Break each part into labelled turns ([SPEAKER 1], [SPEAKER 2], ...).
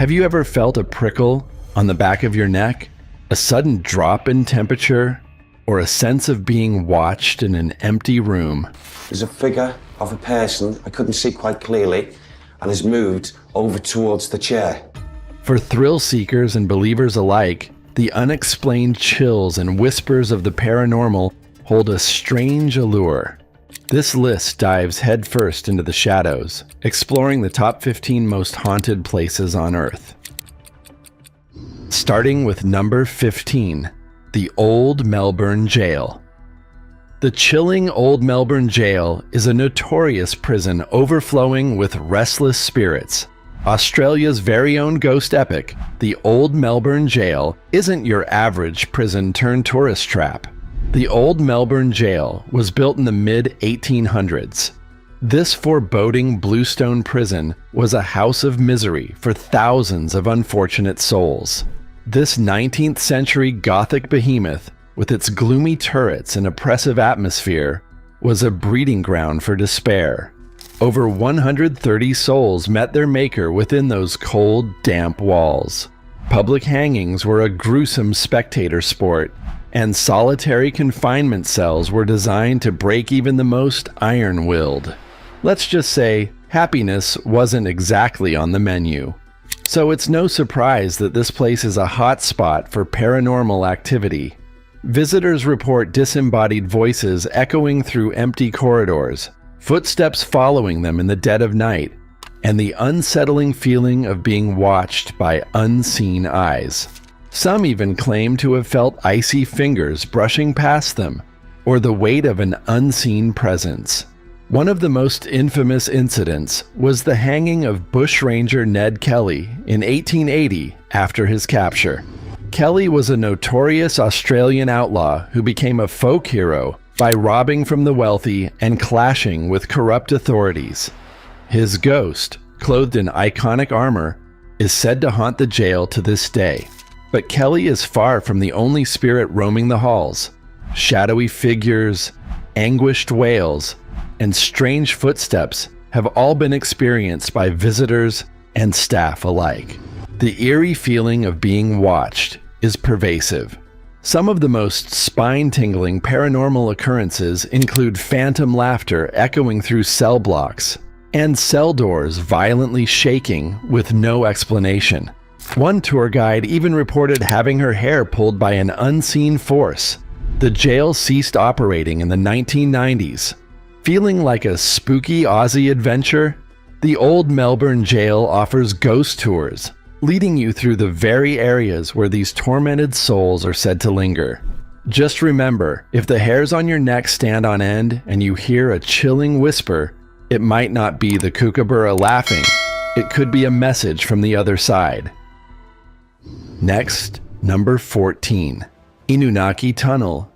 [SPEAKER 1] Have you ever felt a prickle on the back of your neck? A sudden drop in temperature? Or a sense of being watched in an empty room?
[SPEAKER 2] There's a figure of a person I couldn't see quite clearly and has moved over towards the chair.
[SPEAKER 1] For thrill seekers and believers alike, the unexplained chills and whispers of the paranormal hold a strange allure. This list dives headfirst into the shadows, exploring the top 15 most haunted places on Earth. Starting with number 15, the Old Melbourne Jail. The chilling Old Melbourne Jail is a notorious prison overflowing with restless spirits. Australia's very own ghost epic, the Old Melbourne Jail isn't your average prison turned tourist trap. The Old Melbourne Jail was built in the mid-1800s. This foreboding bluestone prison was a house of misery for thousands of unfortunate souls. This 19th century Gothic behemoth, with its gloomy turrets and oppressive atmosphere, was a breeding ground for despair. Over 130 souls met their maker within those cold, damp walls. Public hangings were a gruesome spectator sport, and solitary confinement cells were designed to break even the most iron-willed. Let's just say, happiness wasn't exactly on the menu. So it's no surprise that this place is a hot spot for paranormal activity. Visitors report disembodied voices echoing through empty corridors, footsteps following them in the dead of night, and the unsettling feeling of being watched by unseen eyes. Some even claim to have felt icy fingers brushing past them, or the weight of an unseen presence. One of the most infamous incidents was the hanging of bushranger Ned Kelly in 1880 after his capture. Kelly was a notorious Australian outlaw who became a folk hero by robbing from the wealthy and clashing with corrupt authorities. His ghost, clothed in iconic armor, is said to haunt the jail to this day. But Kelly is far from the only spirit roaming the halls. Shadowy figures, anguished wails, and strange footsteps have all been experienced by visitors and staff alike. The eerie feeling of being watched is pervasive. Some of the most spine-tingling paranormal occurrences include phantom laughter echoing through cell blocks, and cell doors violently shaking with no explanation. One tour guide even reported having her hair pulled by an unseen force. The jail ceased operating in the 1990s. Feeling like a spooky Aussie adventure? The Old Melbourne Jail offers ghost tours, leading you through the very areas where these tormented souls are said to linger. Just remember, if the hairs on your neck stand on end and you hear a chilling whisper, it might not be the kookaburra laughing. It could be a message from the other side. Next, number 14, Inunaki Tunnel.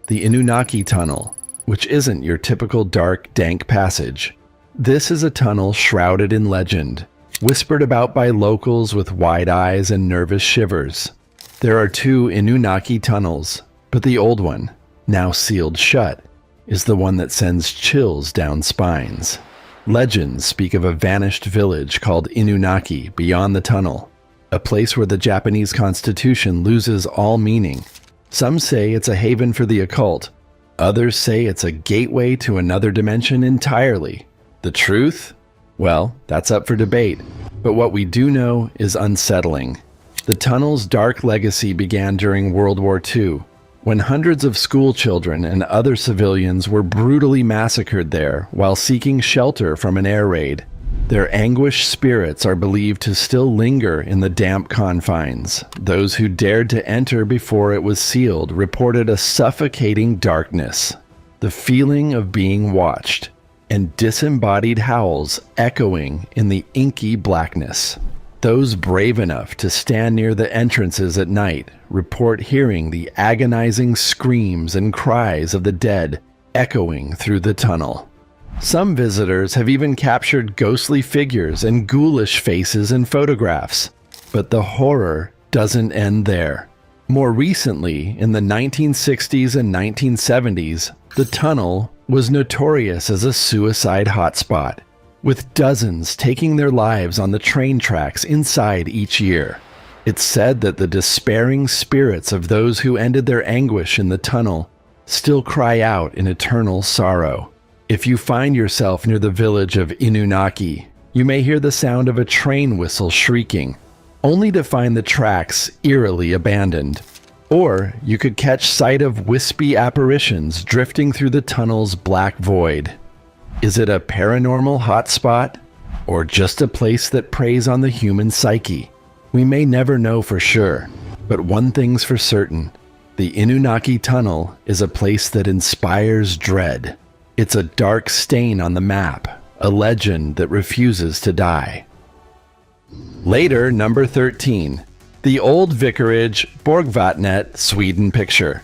[SPEAKER 1] The Inunaki Tunnel, which isn't your typical dark, dank passage. This is a tunnel shrouded in legend, whispered about by locals with wide eyes and nervous shivers. There are two Inunaki tunnels, but the old one, now sealed shut, is the one that sends chills down spines. Legends speak of a vanished village called Inunaki beyond the tunnel, a place where the Japanese constitution loses all meaning. Some say it's a haven for the occult. Others say it's a gateway to another dimension entirely. The truth? Well, that's up for debate. But what we do know is unsettling. The tunnel's dark legacy began during World War II, when hundreds of school children and other civilians were brutally massacred there while seeking shelter from an air raid. Their anguished spirits are believed to still linger in the damp confines. Those who dared to enter before it was sealed reported a suffocating darkness, the feeling of being watched, and disembodied howls echoing in the inky blackness. Those brave enough to stand near the entrances at night report hearing the agonizing screams and cries of the dead echoing through the tunnel. Some visitors have even captured ghostly figures and ghoulish faces in photographs. But the horror doesn't end there. More recently, in the 1960s and 1970s, the tunnel was notorious as a suicide hotspot. with dozens taking their lives on the train tracks inside each year. It's said that the despairing spirits of those who ended their anguish in the tunnel still cry out in eternal sorrow. If you find yourself near the village of Inunaki, you may hear the sound of a train whistle shrieking, only to find the tracks eerily abandoned. Or you could catch sight of wispy apparitions drifting through the tunnel's black void. Is it a paranormal hotspot, or just a place that preys on the human psyche? We may never know for sure, but one thing's for certain. The Inunaki Tunnel is a place that inspires dread. It's a dark stain on the map, a legend that refuses to die. Later, number 13. The Old Vicarage, Borgvattnet, Sweden picture.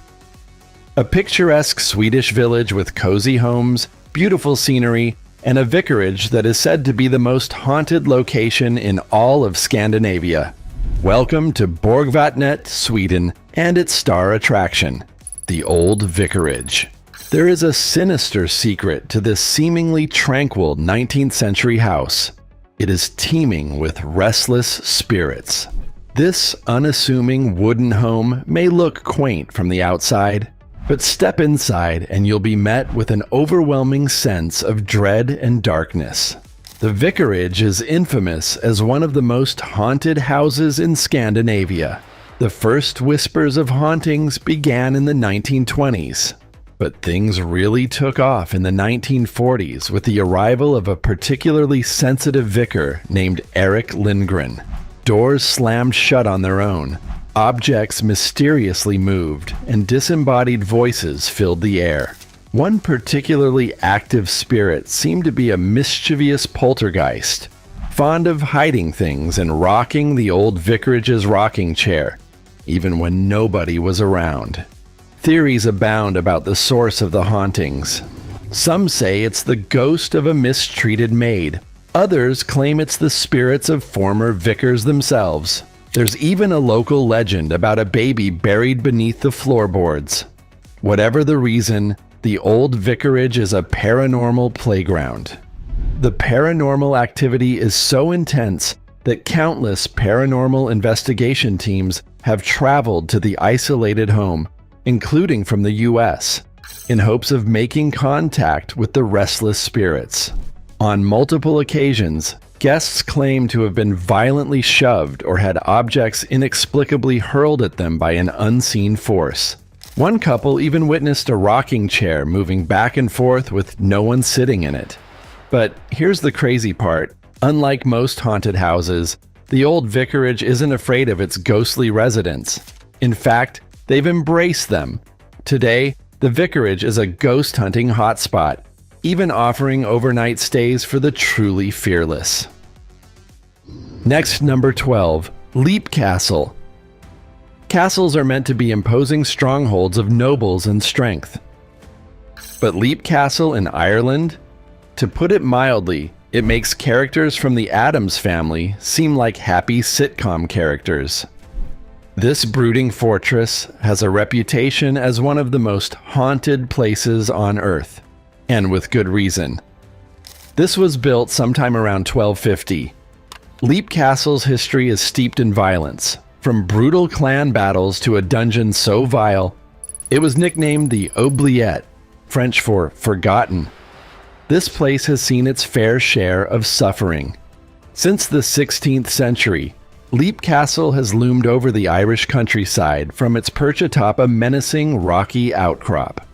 [SPEAKER 1] A picturesque Swedish village with cozy homes, beautiful scenery, and a vicarage that is said to be the most haunted location in all of Scandinavia. Welcome to Borgvattnet, Sweden, and its star attraction, the Old Vicarage. There is a sinister secret to this seemingly tranquil 19th century house. It is teeming with restless spirits. This unassuming wooden home may look quaint from the outside, but step inside and you'll be met with an overwhelming sense of dread and darkness. The vicarage is infamous as one of the most haunted houses in Scandinavia. The first whispers of hauntings began in the 1920s, but things really took off in the 1940s with the arrival of a particularly sensitive vicar named Eric Lindgren. Doors slammed shut on their own, objects mysteriously moved, and disembodied voices filled the air. One particularly active spirit seemed to be a mischievous poltergeist, fond of hiding things and rocking the old vicarage's rocking chair, even when nobody was around. Theories abound about the source of the hauntings. Some say it's the ghost of a mistreated maid. Others claim it's the spirits of former vicars themselves. There's even a local legend about a baby buried beneath the floorboards. Whatever the reason, the old vicarage is a paranormal playground. The paranormal activity is so intense that countless paranormal investigation teams have traveled to the isolated home, including from the US, in hopes of making contact with the restless spirits. On multiple occasions, guests claim to have been violently shoved or had objects inexplicably hurled at them by an unseen force. One couple even witnessed a rocking chair moving back and forth with no one sitting in it. But here's the crazy part. Unlike most haunted houses, the old vicarage isn't afraid of its ghostly residents. In fact, they've embraced them. Today, the vicarage is a ghost hunting hotspot, even offering overnight stays for the truly fearless. Next, number 12, Leap Castle. Castles are meant to be imposing strongholds of nobles and strength. But Leap Castle in Ireland? To put it mildly, it makes characters from the Addams Family seem like happy sitcom characters. This brooding fortress has a reputation as one of the most haunted places on Earth, and with good reason. This was built sometime around 1250. Leap Castle's history is steeped in violence, from brutal clan battles to a dungeon so vile, it was nicknamed the Oubliette, French for forgotten. This place has seen its fair share of suffering. Since the 16th century, Leap Castle has loomed over the Irish countryside from its perch atop a menacing rocky outcrop.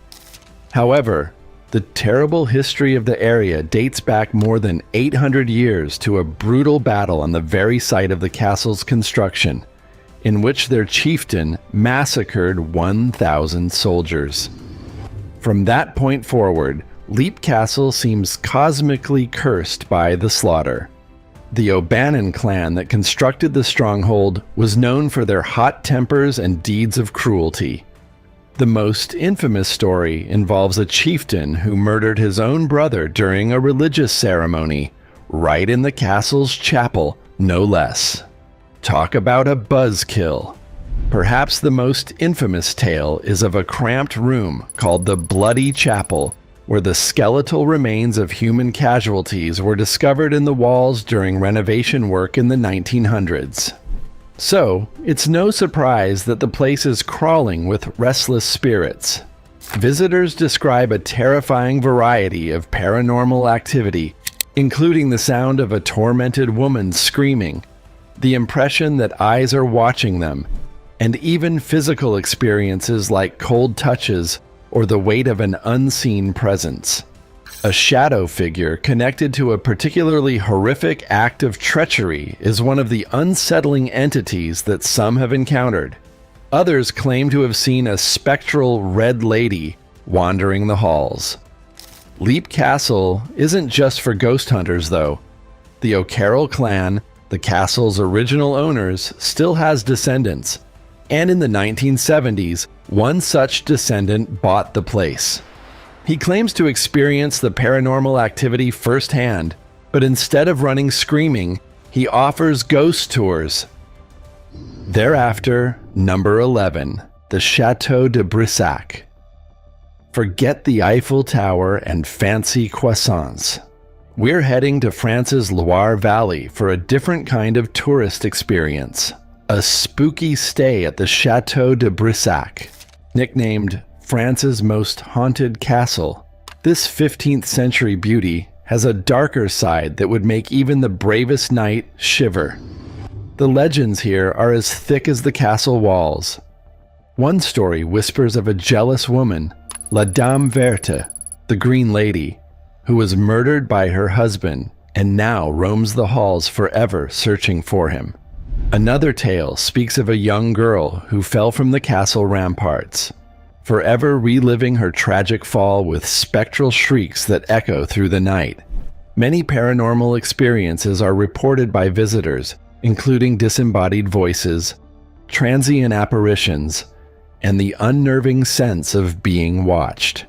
[SPEAKER 1] However, the terrible history of the area dates back more than 800 years to a brutal battle on the very site of the castle's construction, in which their chieftain massacred 1,000 soldiers. From that point forward, Leap Castle seems cosmically cursed by the slaughter. The O'Bannon clan that constructed the stronghold was known for their hot tempers and deeds of cruelty. The most infamous story involves a chieftain who murdered his own brother during a religious ceremony, right in the castle's chapel, no less. Talk about a buzzkill. Perhaps the most infamous tale is of a cramped room called the Bloody Chapel, where the skeletal remains of human casualties were discovered in the walls during renovation work in the 1900s. So, it's no surprise that the place is crawling with restless spirits. Visitors describe a terrifying variety of paranormal activity, including the sound of a tormented woman screaming, the impression that eyes are watching them, and even physical experiences like cold touches or the weight of an unseen presence. A shadow figure connected to a particularly horrific act of treachery is one of the unsettling entities that some have encountered. Others claim to have seen a spectral red lady wandering the halls. Leap Castle isn't just for ghost hunters, though. The O'Carroll clan, the castle's original owners, still has descendants, and in the 1970s, one such descendant bought the place. He claims to experience the paranormal activity firsthand, but instead of running screaming, he offers ghost tours. Thereafter, number 11, the Chateau de Brissac. Forget the Eiffel Tower and fancy croissants. We're heading to France's Loire Valley for a different kind of tourist experience. A spooky stay at the Chateau de Brissac, nicknamed France's most haunted castle. This 15th century beauty has a darker side that would make even the bravest knight shiver. The legends here are as thick as the castle walls. One story whispers of a jealous woman, La Dame Verte, the Green Lady, who was murdered by her husband and now roams the halls forever searching for him. Another tale speaks of a young girl who fell from the castle ramparts, forever reliving her tragic fall with spectral shrieks that echo through the night. Many paranormal experiences are reported by visitors, including disembodied voices, transient apparitions, and the unnerving sense of being watched.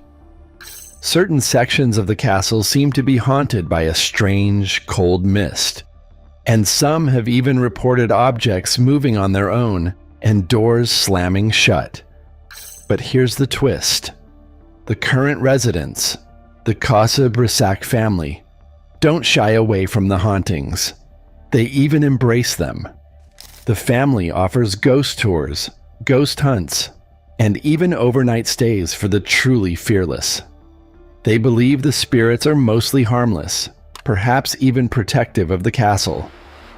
[SPEAKER 1] Certain sections of the castle seem to be haunted by a strange, cold mist, and some have even reported objects moving on their own and doors slamming shut. But here's the twist. The current residents, the Casa Brissac family, don't shy away from the hauntings. They even embrace them. The family offers ghost tours, ghost hunts, and even overnight stays for the truly fearless. They believe the spirits are mostly harmless, perhaps even protective of the castle.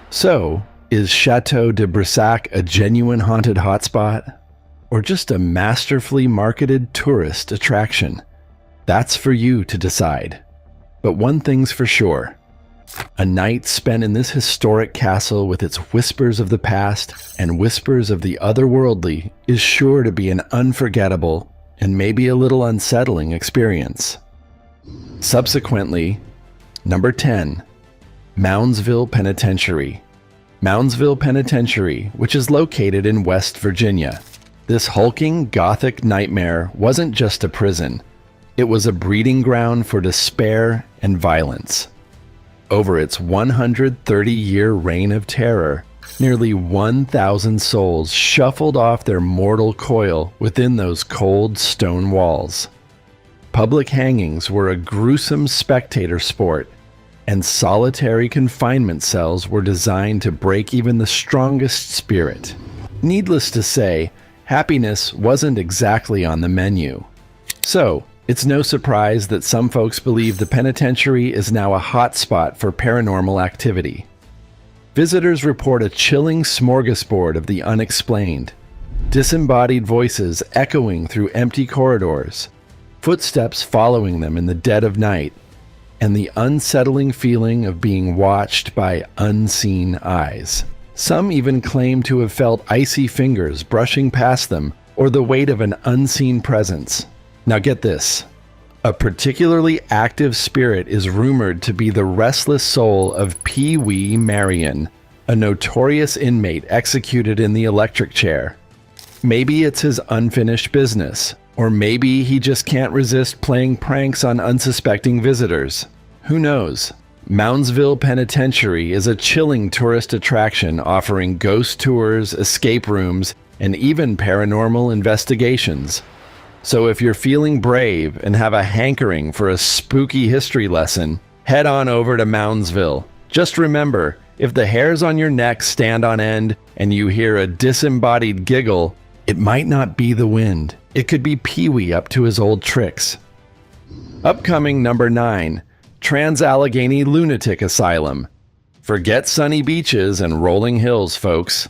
[SPEAKER 1] So, is Chateau de Brissac a genuine haunted hotspot? Or just a masterfully marketed tourist attraction? That's for you to decide. But one thing's for sure. A night spent in this historic castle with its whispers of the past and whispers of the otherworldly is sure to be an unforgettable and maybe a little unsettling experience. Subsequently, number 10, Moundsville Penitentiary. Moundsville Penitentiary, which is located in West Virginia. This hulking Gothic nightmare wasn't just a prison. It was a breeding ground for despair and violence. Over its 130-year reign of terror, nearly 1,000 souls shuffled off their mortal coil within those cold stone walls. Public hangings were a gruesome spectator sport, and solitary confinement cells were designed to break even the strongest spirit. Needless to say, happiness wasn't exactly on the menu. So, it's no surprise that some folks believe the penitentiary is now a hotspot for paranormal activity. Visitors report a chilling smorgasbord of the unexplained, disembodied voices echoing through empty corridors, footsteps following them in the dead of night, and the unsettling feeling of being watched by unseen eyes. Some even claim to have felt icy fingers brushing past them or the weight of an unseen presence. Now get this. A particularly active spirit is rumored to be the restless soul of Pee Wee Marion, a notorious inmate executed in the electric chair. Maybe it's his unfinished business, or maybe he just can't resist playing pranks on unsuspecting visitors. Who knows? Moundsville Penitentiary is a chilling tourist attraction offering ghost tours, escape rooms, and even paranormal investigations. So if you're feeling brave and have a hankering for a spooky history lesson, head on over to Moundsville. Just remember, if the hairs on your neck stand on end and you hear a disembodied giggle, it might not be the wind. It could be Pee-wee up to his old tricks. Upcoming number 9, Trans-Allegheny Lunatic Asylum. Forget sunny beaches and rolling hills, folks.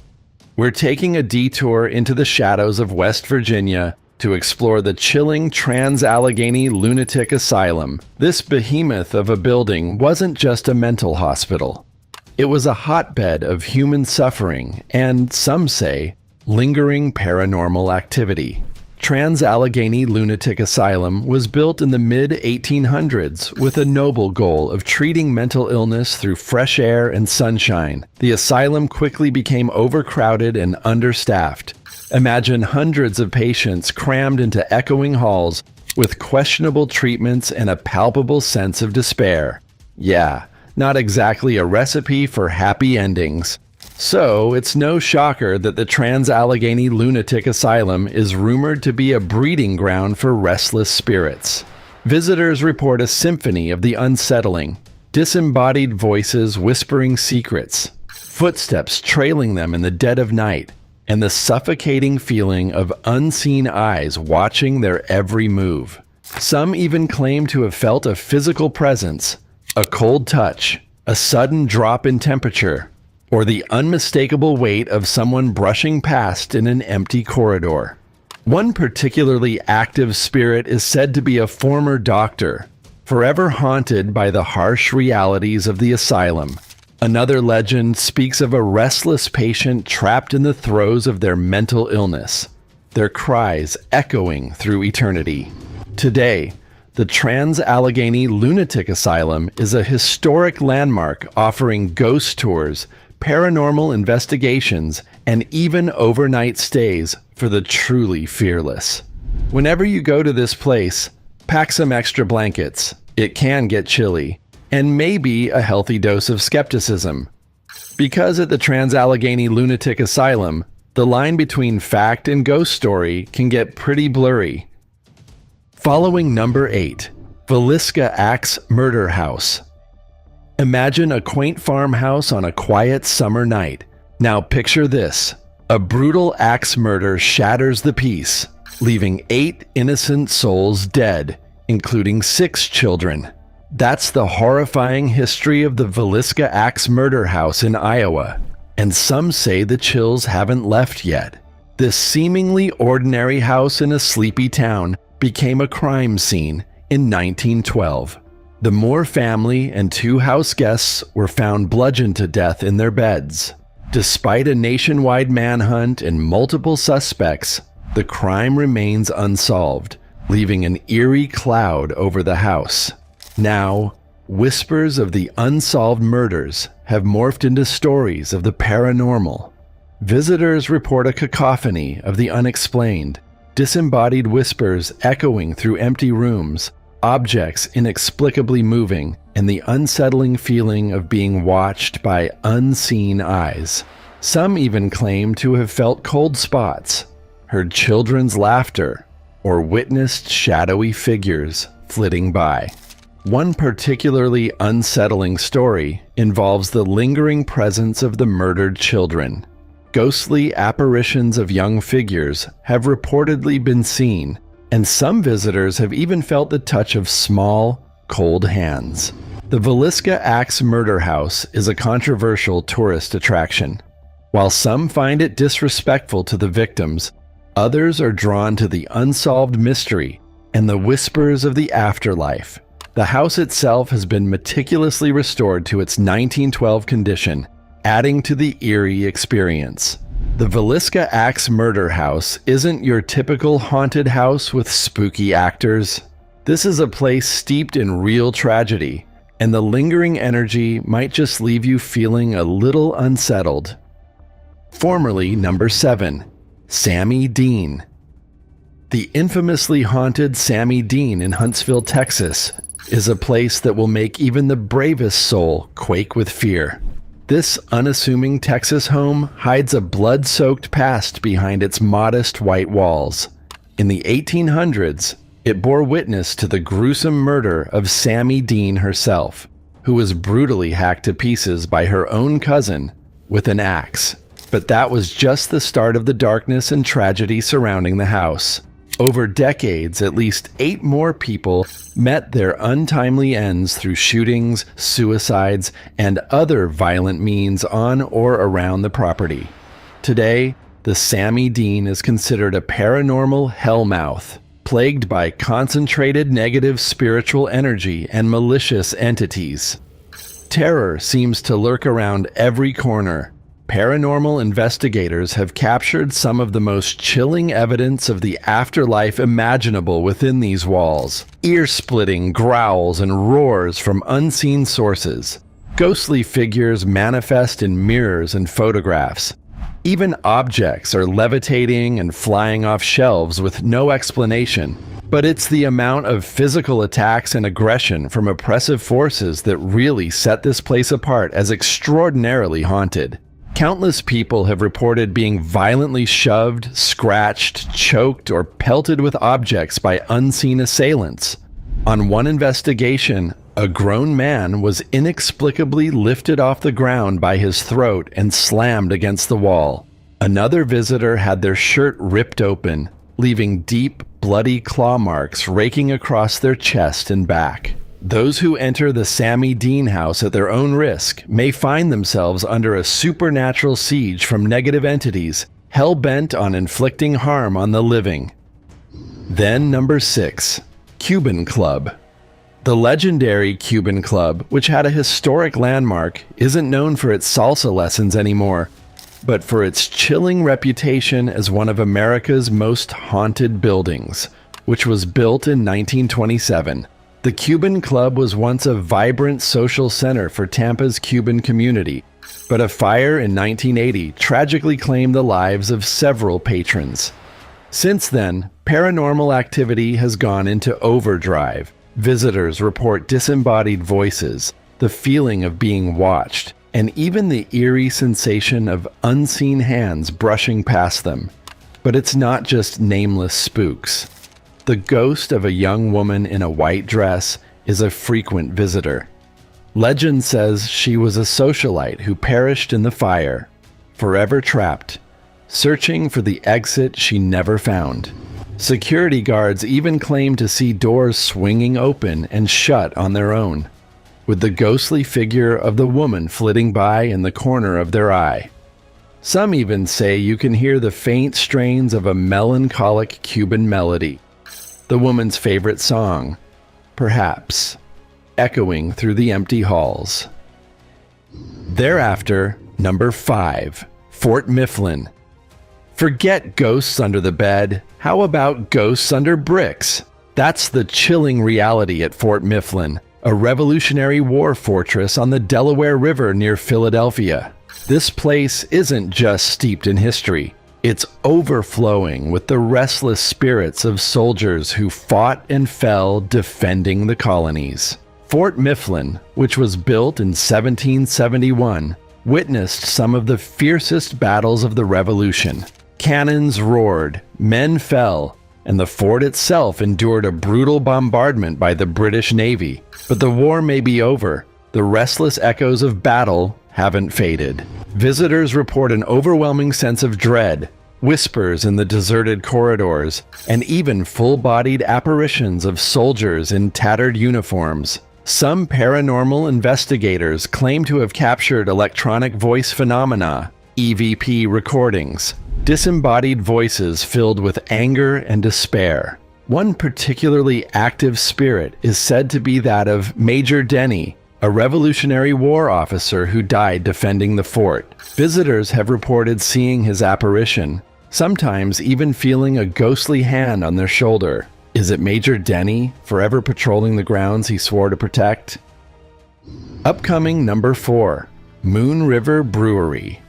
[SPEAKER 1] We're taking a detour into the shadows of West Virginia to explore the chilling Trans-Allegheny Lunatic Asylum. This behemoth of a building wasn't just a mental hospital. It was a hotbed of human suffering and, some say, lingering paranormal activity. Trans-Allegheny Lunatic Asylum was built in the mid-1800s with a noble goal of treating mental illness through fresh air and sunshine. The asylum quickly became overcrowded and understaffed. Imagine hundreds of patients crammed into echoing halls with questionable treatments and a palpable sense of despair. Yeah, not exactly a recipe for happy endings. So, it's no shocker that the Trans-Allegheny Lunatic Asylum is rumored to be a breeding ground for restless spirits. Visitors report a symphony of the unsettling, disembodied voices whispering secrets, footsteps trailing them in the dead of night, and the suffocating feeling of unseen eyes watching their every move. Some even claim to have felt a physical presence, a cold touch, a sudden drop in temperature, or the unmistakable weight of someone brushing past in an empty corridor. One particularly active spirit is said to be a former doctor, forever haunted by the harsh realities of the asylum. Another legend speaks of a restless patient trapped in the throes of their mental illness, their cries echoing through eternity. Today, the Trans-Allegheny Lunatic Asylum is a historic landmark offering ghost tours, paranormal investigations, and even overnight stays for the truly fearless. Whenever you go to this place, pack some extra blankets. It can get chilly, and maybe a healthy dose of skepticism. Because at the Trans-Allegheny Lunatic Asylum, the line between fact and ghost story can get pretty blurry. Following number 8, Villisca Axe Murder House. Imagine a quaint farmhouse on a quiet summer night. Now picture this. A brutal axe murder shatters the peace, leaving 8 innocent souls dead, including 6 children. That's the horrifying history of the Villisca Axe Murder House in Iowa, and some say the chills haven't left yet. This seemingly ordinary house in a sleepy town became a crime scene in 1912. The Moore family and 2 house guests were found bludgeoned to death in their beds. Despite a nationwide manhunt and multiple suspects, the crime remains unsolved, leaving an eerie cloud over the house. Now, whispers of the unsolved murders have morphed into stories of the paranormal. Visitors report a cacophony of the unexplained, disembodied whispers echoing through empty rooms, objects inexplicably moving, and the unsettling feeling of being watched by unseen eyes. Some even claim to have felt cold spots, heard children's laughter, or witnessed shadowy figures flitting by. One particularly unsettling story involves the lingering presence of the murdered children. Ghostly apparitions of young figures have reportedly been seen, and some visitors have even felt the touch of small, cold hands. The Villisca Axe Murder House is a controversial tourist attraction. While some find it disrespectful to the victims, others are drawn to the unsolved mystery and the whispers of the afterlife. The house itself has been meticulously restored to its 1912 condition, adding to the eerie experience. The Villisca Axe Murder House isn't your typical haunted house with spooky actors. This is a place steeped in real tragedy, and the lingering energy might just leave you feeling a little unsettled. Formerly number 7, Sammy Dean. The infamously haunted Sammy Dean in Huntsville, Texas, is a place that will make even the bravest soul quake with fear. This unassuming Texas home hides a blood-soaked past behind its modest white walls. In the 1800s, it bore witness to the gruesome murder of Sammy Dean herself, who was brutally hacked to pieces by her own cousin with an axe. But that was just the start of the darkness and tragedy surrounding the house. Over decades, at least 8 more people met their untimely ends through shootings, suicides, and other violent means on or around the property. Today, the Sammy Dean is considered a paranormal hellmouth, plagued by concentrated negative spiritual energy and malicious entities. Terror seems to lurk around every corner. Paranormal investigators have captured some of the most chilling evidence of the afterlife imaginable within these walls. Ear-splitting growls and roars from unseen sources. Ghostly figures manifest in mirrors and photographs. Even objects are levitating and flying off shelves with no explanation. But it's the amount of physical attacks and aggression from oppressive forces that really set this place apart as extraordinarily haunted. Countless people have reported being violently shoved, scratched, choked, or pelted with objects by unseen assailants. On one investigation, a grown man was inexplicably lifted off the ground by his throat and slammed against the wall. Another visitor had their shirt ripped open, leaving deep, bloody claw marks raking across their chest and back. Those who enter the Sammy Dean house at their own risk may find themselves under a supernatural siege from negative entities, hell-bent on inflicting harm on the living. Then number 6, Cuban Club. The legendary Cuban Club, which had a historic landmark, isn't known for its salsa lessons anymore, but for its chilling reputation as one of America's most haunted buildings, which was built in 1927. The Cuban Club was once a vibrant social center for Tampa's Cuban community, but a fire in 1980 tragically claimed the lives of several patrons. Since then, paranormal activity has gone into overdrive. Visitors report disembodied voices, the feeling of being watched, and even the eerie sensation of unseen hands brushing past them. But it's not just nameless spooks. The ghost of a young woman in a white dress is a frequent visitor. Legend says she was a socialite who perished in the fire, forever trapped, searching for the exit she never found. Security guards even claim to see doors swinging open and shut on their own, with the ghostly figure of the woman flitting by in the corner of their eye. Some even say you can hear the faint strains of a melancholic Cuban melody, the woman's favorite song, perhaps, echoing through the empty halls. Thereafter, number 5, Fort Mifflin. Forget ghosts under the bed. How about ghosts under bricks? That's the chilling reality at Fort Mifflin, a Revolutionary War fortress on the Delaware River near Philadelphia. This place isn't just steeped in history. It's overflowing with the restless spirits of soldiers who fought and fell defending the colonies. Fort Mifflin, which was built in 1771, witnessed some of the fiercest battles of the Revolution. Cannons roared, men fell, and the fort itself endured a brutal bombardment by the British Navy. But the war may be over. The restless echoes of battle haven't faded. Visitors report an overwhelming sense of dread, whispers in the deserted corridors, and even full-bodied apparitions of soldiers in tattered uniforms. Some paranormal investigators claim to have captured electronic voice phenomena, EVP recordings, disembodied voices filled with anger and despair. One particularly active spirit is said to be that of Major Denny, a Revolutionary War officer who died defending the fort. Visitors have reported seeing his apparition, sometimes even feeling a ghostly hand on their shoulder. Is it Major Denny, forever patrolling the grounds he swore to protect? Upcoming number 4, Moon River Brewery.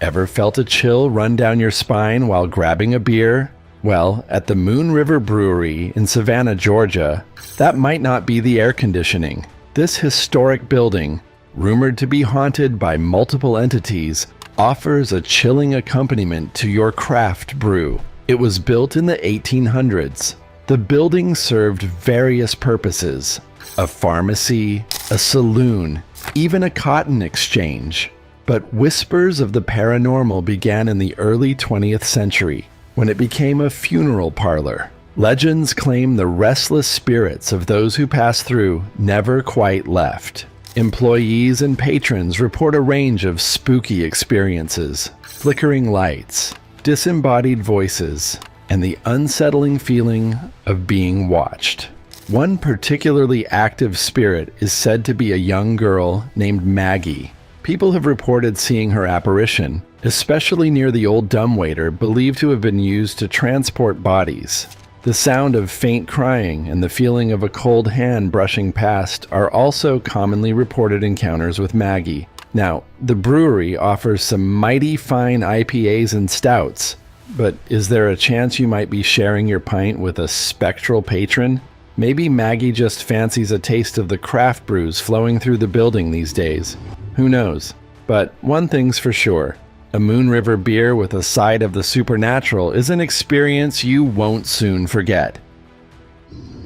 [SPEAKER 1] Ever felt a chill run down your spine while grabbing a beer? Well, at the Moon River Brewery in Savannah, Georgia, that might not be the air conditioning. This historic building, rumored to be haunted by multiple entities, offers a chilling accompaniment to your craft brew. It was built in the 1800s. The building served various purposes: a pharmacy, a saloon, even a cotton exchange. But whispers of the paranormal began in the early 20th century, when it became a funeral parlor. Legends claim the restless spirits of those who passed through never quite left. Employees and patrons report a range of spooky experiences: flickering lights, disembodied voices, and the unsettling feeling of being watched. One particularly active spirit is said to be a young girl named Maggie. People have reported seeing her apparition, especially near the old dumbwaiter believed to have been used to transport bodies. The sound of faint crying and the feeling of a cold hand brushing past are also commonly reported encounters with Maggie. Now, the brewery offers some mighty fine IPAs and stouts, but is there a chance you might be sharing your pint with a spectral patron? Maybe Maggie just fancies a taste of the craft brews flowing through the building these days. Who knows? But one thing's for sure. A Moon River beer with a side of the supernatural is an experience you won't soon forget.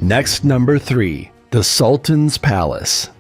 [SPEAKER 1] Next, number 3, the Sultan's Palace.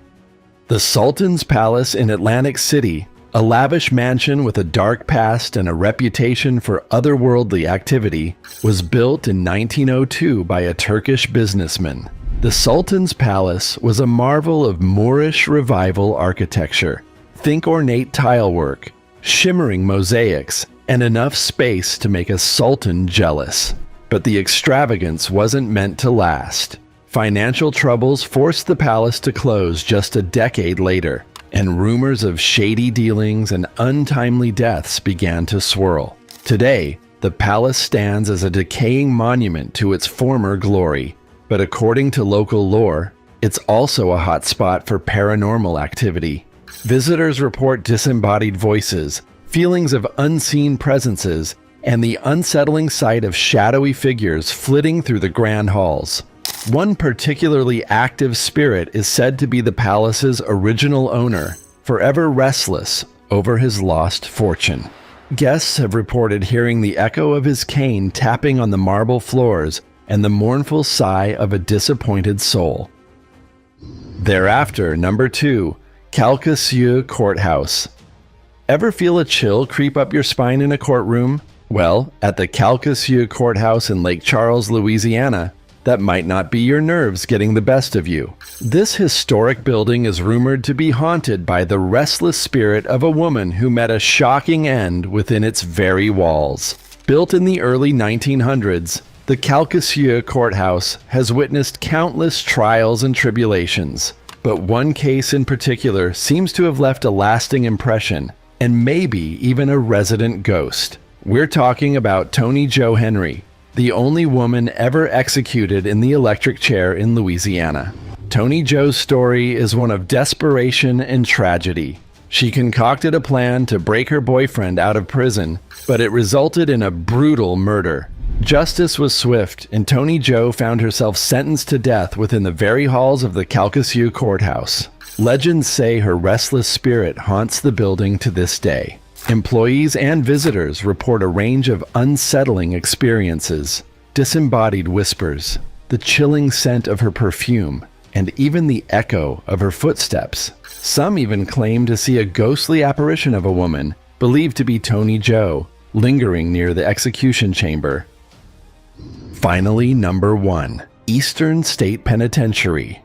[SPEAKER 1] The Sultan's Palace in Atlantic City, a lavish mansion with a dark past and a reputation for otherworldly activity, was built in 1902 by a Turkish businessman. The Sultan's Palace was a marvel of Moorish revival architecture. Think ornate tilework, shimmering mosaics, and enough space to make a sultan jealous. But the extravagance wasn't meant to last. Financial troubles forced the palace to close just a decade later, and rumors of shady dealings and untimely deaths began to swirl. Today, the palace stands as a decaying monument to its former glory, but according to local lore, it's also a hotspot for paranormal activity. Visitors report disembodied voices, feelings of unseen presences, and the unsettling sight of shadowy figures flitting through the grand halls. One particularly active spirit is said to be the palace's original owner, forever restless over his lost fortune. Guests have reported hearing the echo of his cane tapping on the marble floors and the mournful sigh of a disappointed soul. Thereafter, number 2, Calcasieu Courthouse. Ever feel a chill creep up your spine in a courtroom? Well, at the Calcasieu Courthouse in Lake Charles, Louisiana, that might not be your nerves getting the best of you. This historic building is rumored to be haunted by the restless spirit of a woman who met a shocking end within its very walls. Built in the early 1900s, the Calcasieu Courthouse has witnessed countless trials and tribulations. But one case in particular seems to have left a lasting impression, and maybe even a resident ghost. We're talking about Toni Jo Henry, the only woman ever executed in the electric chair in Louisiana. Toni Jo's story is one of desperation and tragedy. She concocted a plan to break her boyfriend out of prison, but it resulted in a brutal murder. Justice was swift, and Toni Jo found herself sentenced to death within the very halls of the Calcasieu Courthouse. Legends say her restless spirit haunts the building to this day. Employees and visitors report a range of unsettling experiences: disembodied whispers, the chilling scent of her perfume, and even the echo of her footsteps. Some even claim to see a ghostly apparition of a woman, believed to be Toni Jo, lingering near the execution chamber. Finally, number 1, Eastern State Penitentiary.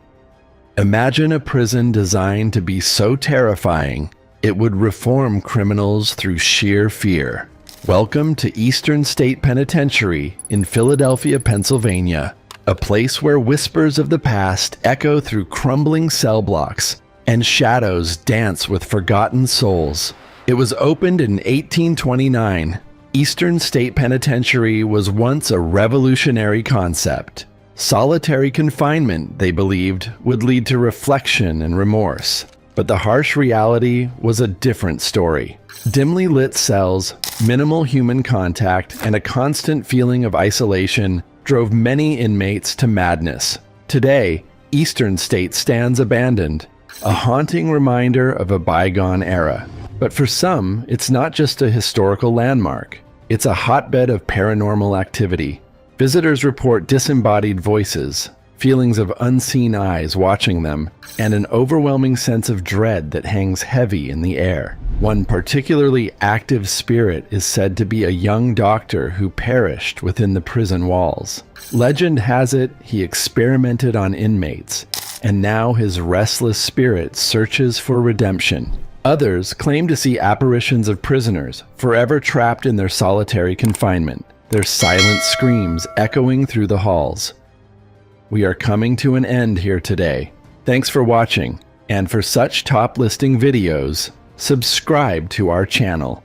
[SPEAKER 1] Imagine a prison designed to be so terrifying, it would reform criminals through sheer fear. Welcome to Eastern State Penitentiary in Philadelphia, Pennsylvania, a place where whispers of the past echo through crumbling cell blocks and shadows dance with forgotten souls. It was opened in 1829. Eastern State Penitentiary was once a revolutionary concept. Solitary confinement, they believed, would lead to reflection and remorse. But the harsh reality was a different story. Dimly lit cells, minimal human contact, and a constant feeling of isolation drove many inmates to madness. Today, Eastern State stands abandoned, a haunting reminder of a bygone era. But for some, it's not just a historical landmark. It's a hotbed of paranormal activity. Visitors report disembodied voices, feelings of unseen eyes watching them, and an overwhelming sense of dread that hangs heavy in the air. One particularly active spirit is said to be a young doctor who perished within the prison walls. Legend has it he experimented on inmates, and now his restless spirit searches for redemption. Others claim to see apparitions of prisoners forever trapped in their solitary confinement, their silent screams echoing through the halls. We are coming to an end here today. Thanks for watching, and for such top listing videos, subscribe to our channel.